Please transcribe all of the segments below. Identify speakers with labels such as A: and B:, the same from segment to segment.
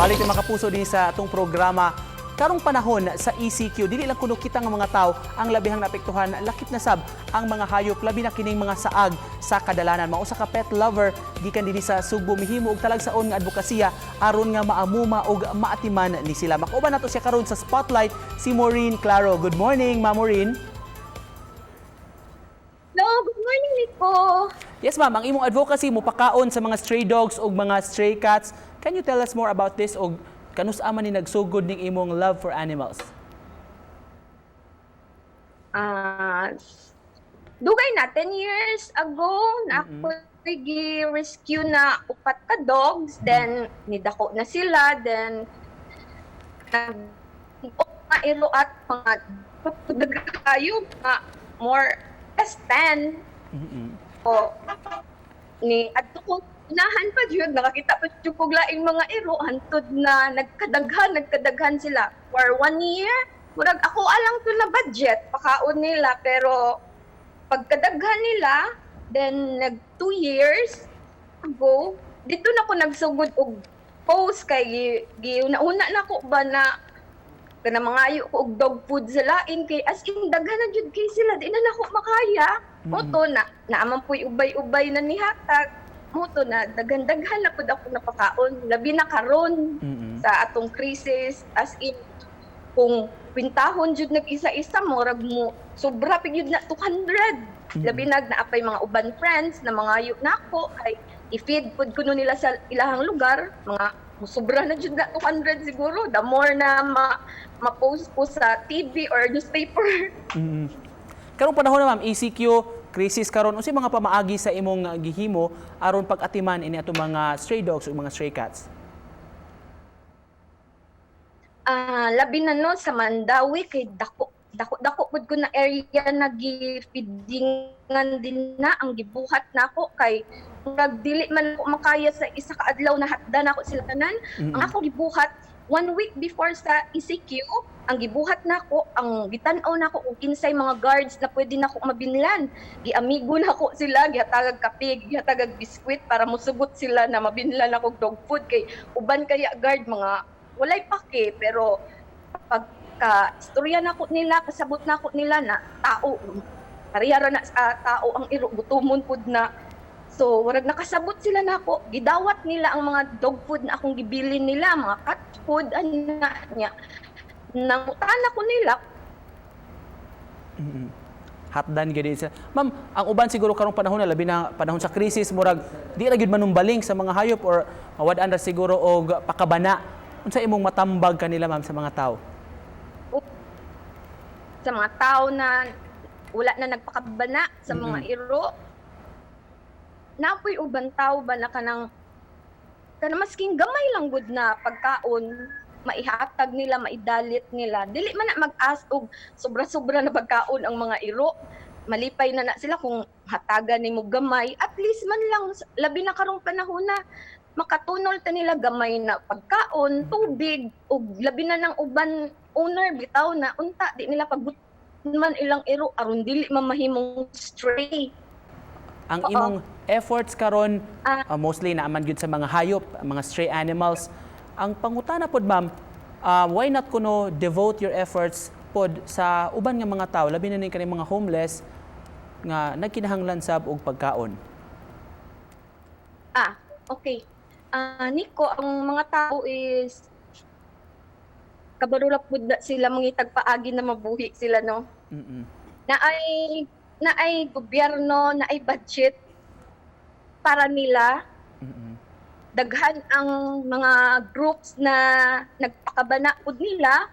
A: Balik yung makapuso din sa atong programa. Karong panahon sa ECQ, dili lang kuno kita nga mga tao ang labihang naapektuhan, lakip na sab ang mga hayop, labi na kining mga saag sa kadalanan. Mao sa ka pet lover gikan dinhi sa Sugbo mihimo og talagsaon nga advokasya aron nga maamuma og maatiman ni sila. Makuban nato siya karon sa spotlight si Maureen Claro. Good morning, Ma'am Maureen.
B: Hello, good morning, Nico.
A: Yes, ma'am. Ang imong advocacy mo pakaon sa mga stray dogs o mga stray cats. Can you tell us more about this o kanus man ni nagsugod ning imong love for animals?
B: Dugay na 10 years ago na ako rescue na upat ka dogs, then nidako na sila, then mga ilo at mga kayo, more less 10. O, ni adto ko unahan pa jud nakakita pa jud kog laing mga iro hantod na nagkadaghan sila for 1 year. Murag ako alang to na budget pakaon nila, pero pagkadaghan nila then nag 2 years ago dito na ko nagsugod og post kay giuna na ko ba na kana mga ayo ko og dog food sa lain kay as in daghan na jud kay sila di na nako makaya. Moto na naaman po'y ubay-ubay na nihatag. Moto na daghan-daghan na pud ako napakaon. Labi na karon sa atong krisis, as in kung kwintahon jud nag-isa-isa murag mo sobra pig jud na 200. Labi naapay mga uban friends na mga ayo nako kay i-feed pud kuno nila sa ilahang lugar, mga sobra na jud na 200 siguro. The more na ma-post ko sa TV or newspaper.
A: Karong panahon na ma'am, ECQ, crisis karon, unsay mga pamaagi sa imong gihimo aron pag-atiman ini ato mga stray dogs o mga stray cats?
B: Labi na no sa Mandawi kay dako pud ko na area na gi-feedingan din na ang gibuhat nako kay murag dili man ko makaya sa isa ka adlaw na hatdan ako sila tanan. Ang ako gibuhat 1 week before sa ECQ, ang gibuhat nako, ang gitan-aw nako og kinsay mga guards na pwede nako mabinlan. Giamigo nako sila, gihatagag kapig, gihatagag biskwit para mosugot sila na mabinlan ako dog food kay uban kaya guard mga walay pake, pero pagka istorya nako nila, kasabot nako nila na tao, parihara na sa tao ang iro gutumon pud na. So, warag nakasabot sila nako, gidawat nila ang mga dog food na akong gibilin nila, mga cat food, ana niya. Nangutan ako nila.
A: Hatdan gid sa. Ma'am, ang uban siguro karong panahon na labi na panahon sa krisis murag di ra gyud manumbaling sa mga hayop or mawad-an ra siguro og pakabana. Unsa imong matambag kanila ma'am sa mga tao?
B: Sa mga tao na wala na nagpakabana sa mga iro. Napoy uban tao ba na kanang masking gamay lang gud na pagkaon maihatag nila, maidalit nila. Dili man na mag-ask og sobra-sobra na pagkaon ang mga iro. Malipay na sila kung hatagan nimo gamay. At least man lang, labi na karong panahon na makatunol ta nila gamay na pagkaon, tubig, o labi na ng uban owner bitaw na unta di nila pagman ilang iro aron dili mamahimong stray.
A: Ang imong efforts karon mostly naaman gyud sa mga hayop, mga stray animals. Ang pangutana pod ma'am, why not kuno devote your efforts pod sa uban nga mga tao, labi na ning kaning mga homeless nga nagkinahanglan sab og pagkaon?
B: Okay. Nico, ang mga tao is kabarula pud na sila mangitag paagi na mabuhi sila no. Naay gobyerno, naay budget para nila. Daghan ang mga groups na nagpakabana pud nila.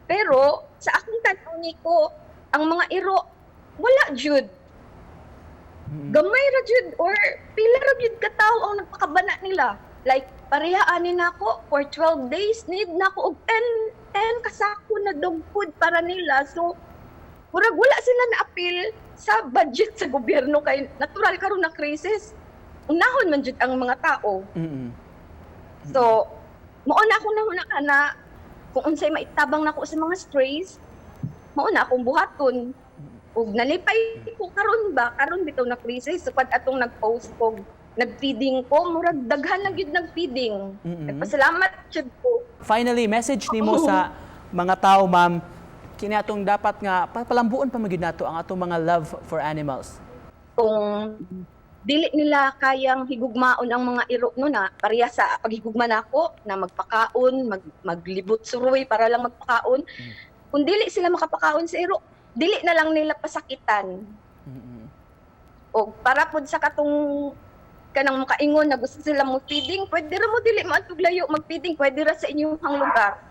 B: Pero sa akong tan-aw niko, ang mga iro wala jud. Gamay ra jud or pila ra jud ka tawo ang nagpakabana nila. Like pareha ani nako for 12 days need nako og 10 kasako na dog food para nila. So murag wala sila na appeal sa budget sa gobyerno kay natural karon na krisis. Unahon man jud ang mga tao. So, mauna ako na kung unsay maitabang nako sa mga strays, mauna akong buhaton. Ug nalipay ko karon bitaw na krisis sapad atong nag-post og nag-feeding ko, murag daghan na gyud nag-feeding. Nagpasalamat jud ko.
A: Finally, message nimo sa mga tao, ma'am, kini atong dapat nga palambuon pa magyud nato ang atong mga love for animals.
B: Kung dili nila kayang higugmaon ang mga iro no na pareha sa paghigugma nako na magpakaon, maglibot suroy para lang magpakaon. Kung dili sila makapakaon sa iro, dili na lang nila pasakitan. O para pud sa katong kanang makaingon na gusto sila mo feeding, pwede ra mo dili maatuglayo mag-feeding, pwede ra sa inyong lugar.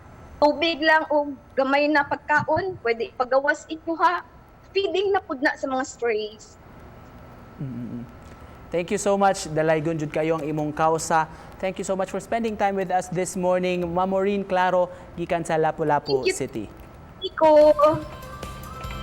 B: Tubig lang o gamay na pagkaon, pwede ipagawas inyo ha. Feeding na pud na sa mga strays.
A: Thank you so much. Dalaygon jud kayo ang imong kausa. Thank you so much for spending time with us this morning. Ma'am Maureen Claro, gikan sa Lapu-Lapu City.
B: Iko.